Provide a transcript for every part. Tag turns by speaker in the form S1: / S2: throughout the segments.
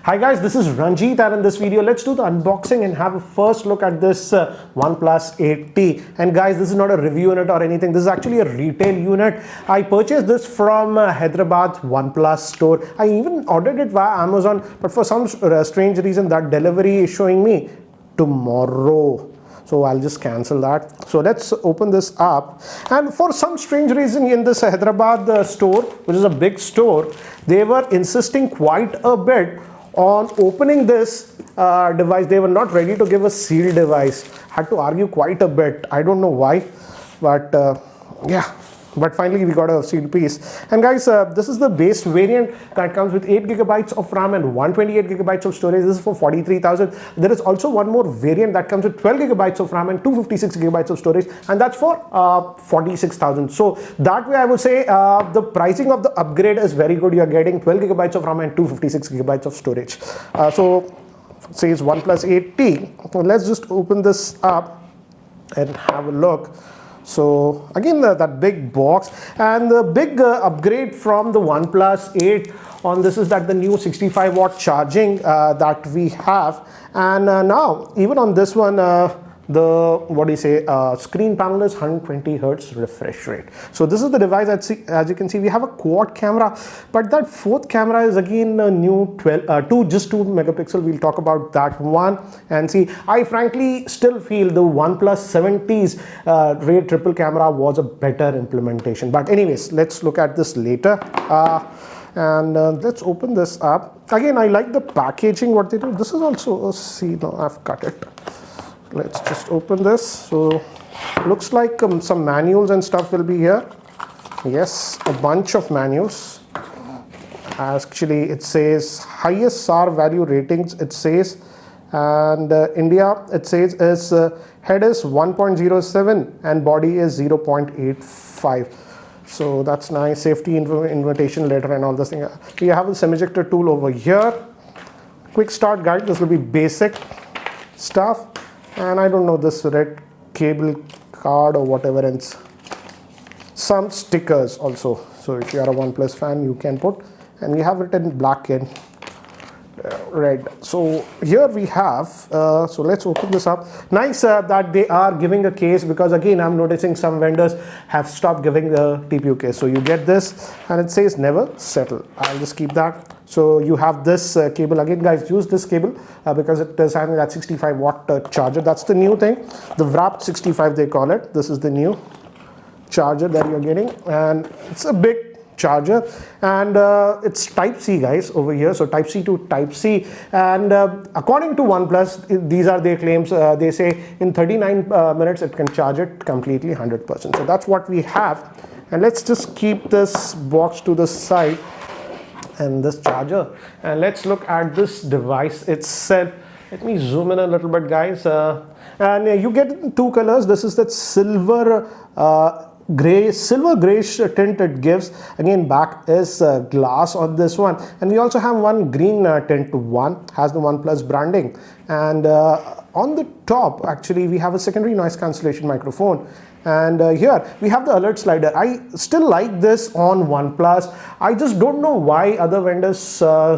S1: Hi guys, this is Ranjit, and in this video let's do the unboxing and have a first look at this OnePlus 8T. And guys, this is not a review unit or anything, this is actually a retail unit. I purchased this from Hyderabad OnePlus store. I even ordered it via Amazon, but for some strange reason that delivery is showing me tomorrow. So I'll just cancel that. So let's open this up, and for some strange reason in this Hyderabad store, which is a big store, they were insisting quite a bit on opening this device. They were not ready to give a sealed device. Had to argue quite a bit. I don't know why, but yeah. But finally we got a sealed piece. And guys, this is the base variant that comes with 8 gigabytes of RAM and 128 gigabytes of storage. This is for 43,000. There is also one more variant that comes with 12 gigabytes of RAM and 256 gigabytes of storage, and that's for 46,000. So that way I would say the pricing of the upgrade is very good. You're getting 12 gigabytes of RAM and 256 gigabytes of storage. So it says OnePlus 8T. So let's just open this up and have a look. So again, that big box, and the big upgrade from the OnePlus 8 on this is that the new 65 watt charging that we have, and now even on this one the screen panel is 120 hertz refresh rate. So this is the device. As you can see, we have a quad camera, but that fourth camera is again a new 2 megapixel. We'll talk about that one. And see, I frankly still feel the OnePlus 70's Ray triple camera was a better implementation, but anyways, let's look at this later. And let's open this up. Again, I like the packaging, what they do. This is also, see, no, I've cut it. Let's just open this. So looks like some manuals and stuff will be here. Yes, a bunch of manuals. Actually, it says highest SAR value ratings, it says, and India, it says, is head is 1.07 and body is 0.85. so that's nice. Safety invitation letter and all this thing. We have a semi-ejector tool over here. Quick start guide. This will be basic stuff. And I don't know, this red cable card or whatever, and some stickers also. So if you are a OnePlus fan, you can put, and we have it in black and red. So here we have, so let's open this up. Nice that they are giving a case, because again I'm noticing some vendors have stopped giving the TPU case. So you get this, and it says never settle. I'll just keep that. So you have this cable. Again guys, use this cable because it is having that 65 watt charger. That's the new thing, the wrapped 65 they call it. This is the new charger that you're getting, and it's a big charger, and it's type C guys over here. So type C to type C, and according to OnePlus, these are their claims. They say in 39 minutes it can charge it completely 100%. So that's what we have. And let's just keep this box to the side and this charger, and let's look at this device itself. Let me zoom in a little bit guys, and you get in two colors. This is that silver grayish tint it gives. Again, back is glass on this one, and we also have one green tint one, has the OnePlus branding. And on the top actually we have a secondary noise cancellation microphone, and here we have the alert slider. I still like this on OnePlus. I just don't know why other vendors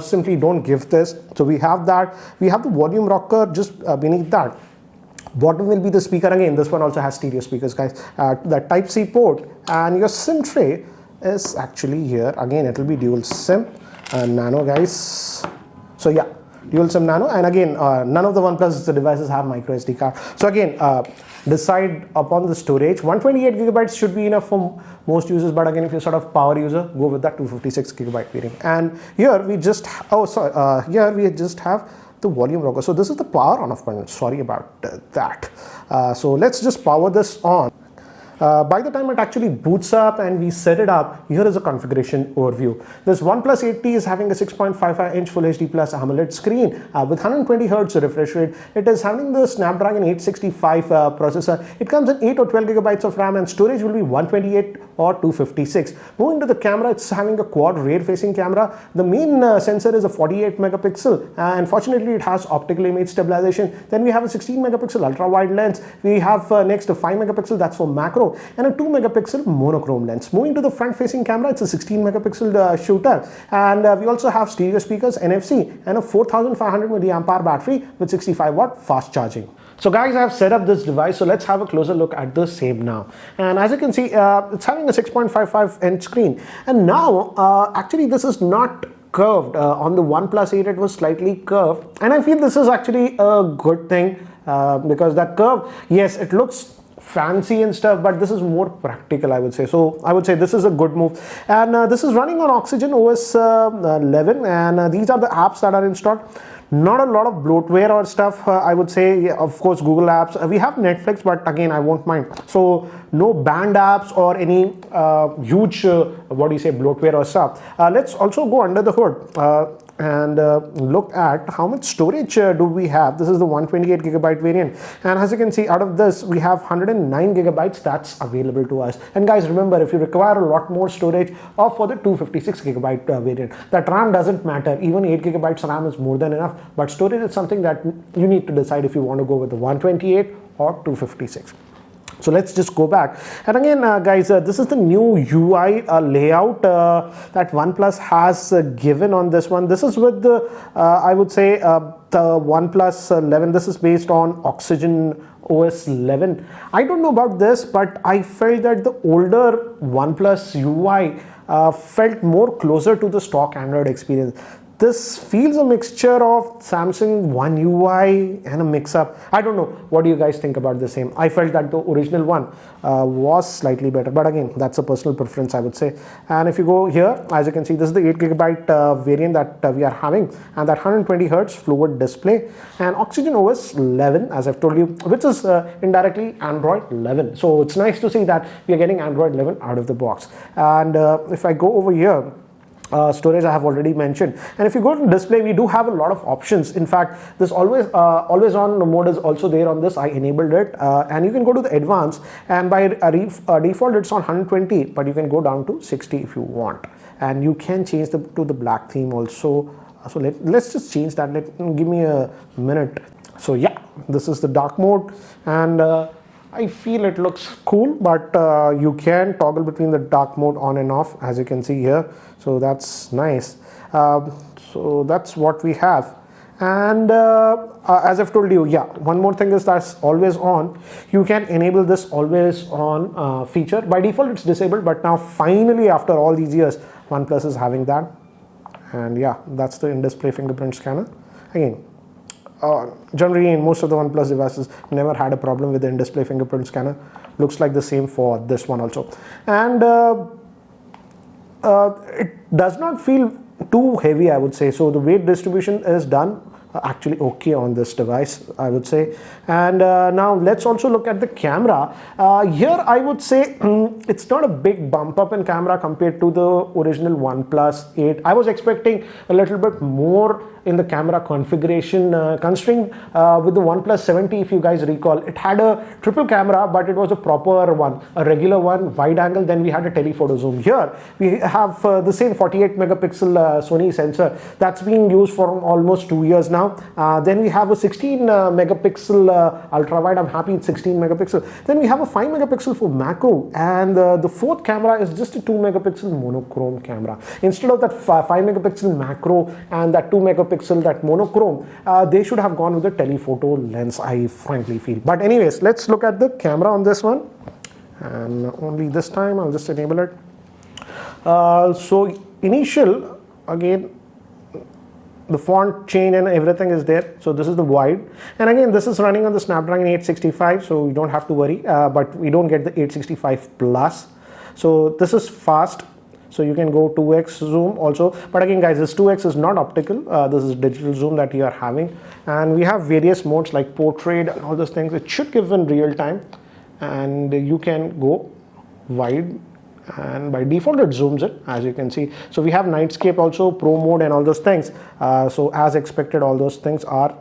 S1: simply don't give this. So we have that. We have the volume rocker just beneath that. Bottom will be the speaker. Again, this one also has stereo speakers guys. The type C port, and your SIM tray is actually here. Again, it will be dual SIM nano guys. So yeah, dual SIM nano. And again, none of the OnePlus devices have micro SD card. So again, decide upon the storage. 128 gigabytes should be enough for most users, but again, if you're sort of power user, go with that 256 gigabyte variant. And here we just here we just have the volume rocker. So this is the power on off button. Sorry about that. So let's just power this on. By the time it actually boots up and we set it up, here is a configuration overview. This OnePlus 8T is having a 6.55 inch Full HD Plus AMOLED screen with 120 hertz refresh rate. It is having the Snapdragon 865 processor. It comes in 8 or 12 gigabytes of RAM, and storage will be 128 or 256. Moving to the camera, it's having a quad rear facing camera. The main sensor is a 48 megapixel. Unfortunately, it has optical image stabilization. Then we have a 16 megapixel ultra wide lens. We have next a 5 megapixel, that's for macro, and a 2 megapixel monochrome lens. Moving to the front facing camera, it's a 16 megapixel shooter, and we also have stereo speakers, NFC, and a 4500 milliamp hour battery with 65 watt fast charging. So guys, I have set up this device, so let's have a closer look at the same now. And as you can see, it's having a 6.55 inch screen, and now actually this is not curved. On the OnePlus 8 it was slightly curved, and I feel this is actually a good thing, because that curve, yes, it looks fancy and stuff, but this is more practical, I would say. So I would say this is a good move, and this is running on Oxygen OS 11, and these are the apps that are installed. Not a lot of bloatware or stuff, I would say. Yeah, of course, Google apps. We have Netflix, but again, I won't mind. So no banned apps or any huge, what do you say, bloatware or stuff. Let's also go under the hood and look at how much storage do we have. This is the 128 gigabyte variant, and as you can see, out of this we have 109 gigabytes that's available to us. And guys, remember, if you require a lot more storage, opt for the 256 gigabyte variant. That RAM doesn't matter. Even 8 gigabytes RAM is more than enough, but storage is something that you need to decide if you want to go with the 128 or 256. So let's just go back, and again, guys, this is the new UI layout that OnePlus has given on this one. This is with the I would say the OnePlus 11. This is based on Oxygen OS 11. I don't know about this, but I felt that the older OnePlus UI felt more closer to the stock Android experience. This feels a mixture of Samsung One UI and a mix-up. I don't know. What do you guys think about the same? I felt that the original one was slightly better, but again, that's a personal preference, I would say. And if you go here, as you can see, this is the 8 gigabyte variant that we are having, and that 120 hertz fluid display, and Oxygen OS 11, as I've told you, which is indirectly Android 11. So it's nice to see that we are getting Android 11 out of the box. And if I go over here, storage I have already mentioned, and if you go to display, we do have a lot of options. In fact, this always on mode is also there on this. I enabled it, and you can go to the advanced, and by default it's on 120, but you can go down to 60 if you want, and you can change to the black theme also. So let's just change that. Give me a minute. So yeah, this is the dark mode, and I feel it looks cool, but you can toggle between the dark mode on and off, as you can see here. So that's nice. So that's what we have. And as I've told you, yeah, one more thing is that's always on. You can enable this always on feature. By default, it's disabled, but now finally, after all these years, OnePlus is having that. And yeah, that's the in-display fingerprint scanner. Again, generally in most of the OnePlus devices, never had a problem with the in-display fingerprint scanner. Looks like the same for this one also. And it does not feel too heavy, I would say. So the weight distribution is done actually okay on this device, I would say. And now let's also look at the camera. Here I would say it's not a big bump up in camera compared to the original OnePlus 8. I was expecting a little bit more in the camera configuration, considering with the OnePlus 70, if you guys recall, it had a triple camera, but it was a proper one, a regular one, wide angle. Then we had a telephoto zoom. Here we have the same 48 megapixel Sony sensor that's being used for almost 2 years now. Then we have a 16 megapixel ultra wide. I'm happy it's 16 megapixel. Then we have a 5 megapixel for macro, and the fourth camera is just a 2 megapixel monochrome camera. Instead of that 5 megapixel macro and that 2 megapixel that monochrome, they should have gone with the telephoto lens, I frankly feel. But anyways, let's look at the camera on this one, and only this time I'll just enable it. So initial, again, the font change and everything is there. So this is the wide, and again, this is running on the Snapdragon 865, so you don't have to worry, but we don't get the 865 plus. So this is fast, so you can go 2x zoom also, but again guys, this 2x is not optical, this is digital zoom that you are having. And we have various modes like portrait and all those things. It should give in real time, and you can go wide, and by default it zooms it, as you can see. So we have nightscape also, pro mode and all those things. So as expected, all those things are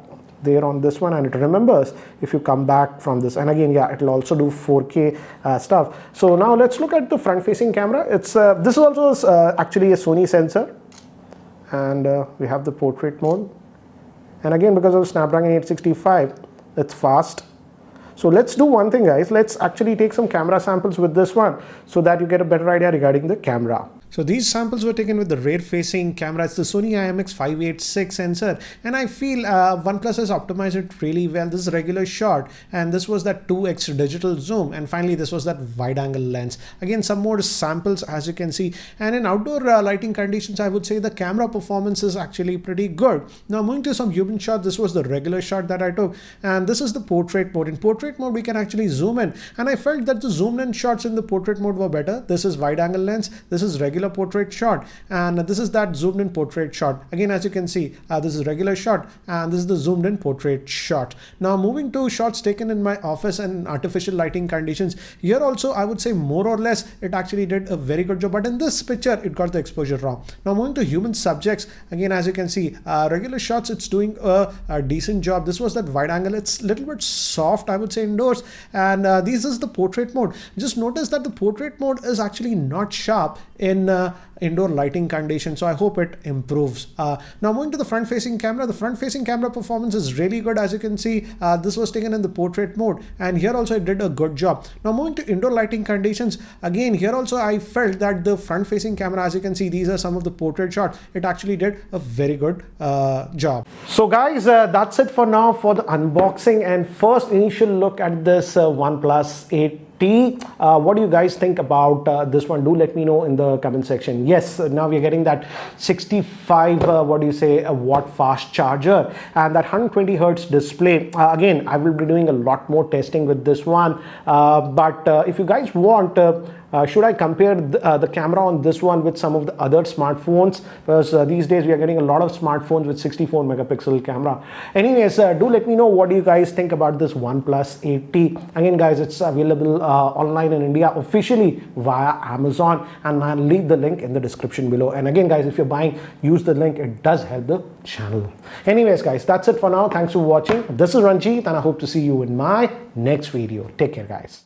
S1: there on this one, and it remembers if you come back from this. And again, yeah, it'll also do 4K stuff. So now let's look at the front facing camera. It's this is also actually a Sony sensor, and we have the portrait mode. And again, because of Snapdragon 865, it's fast. So let's do one thing, guys. Let's actually take some camera samples with this one so that you get a better idea regarding the camera. So these samples were taken with the rear-facing camera. It's the Sony IMX586 sensor, and I feel OnePlus has optimized it really well. This is regular shot, and this was that 2x digital zoom, and finally this was that wide-angle lens. Again, some more samples as you can see, and in outdoor lighting conditions, I would say the camera performance is actually pretty good. Now moving to some human shot, this was the regular shot that I took, and this is the portrait mode. In portrait mode, we can actually zoom in, and I felt that the zoomed in shots in the portrait mode were better. This is wide-angle lens, this is regular portrait shot, and this is that zoomed in portrait shot. Again, as you can see, this is regular shot, and this is the zoomed in portrait shot. Now moving to shots taken in my office and artificial lighting conditions, here also I would say more or less it actually did a very good job, but in this picture it got the exposure wrong. Now moving to human subjects, again as you can see, regular shots, it's doing a decent job. This was that wide angle, it's a little bit soft I would say indoors, and this is the portrait mode. Just notice that the portrait mode is actually not sharp in indoor lighting conditions, so I hope it improves. Now moving to the front facing camera, the front facing camera performance is really good. As you can see, this was taken in the portrait mode, and here also it did a good job. Now moving to indoor lighting conditions, again here also I felt that the front facing camera, as you can see, these are some of the portrait shots, it actually did a very good job. So guys, that's it for now for the unboxing and first initial look at this OnePlus 8T. What do you guys think about this one? Do let me know in the comment section. Yes, now we're getting that 65 watt fast charger and that 120 hertz display. Again, I will be doing a lot more testing with this one, but if you guys want, should I compare the camera on this one with some of the other smartphones? Because these days we are getting a lot of smartphones with 64 megapixel camera. Anyways, do let me know what do you guys think about this OnePlus 8T. Again guys, it's available online in India officially via Amazon, and I'll leave the link in the description below. And again guys, if you're buying, use the link, it does help the channel. Anyways guys, that's it for now. Thanks for watching. This is Ranjit, and I hope to see you in my next video. Take care guys.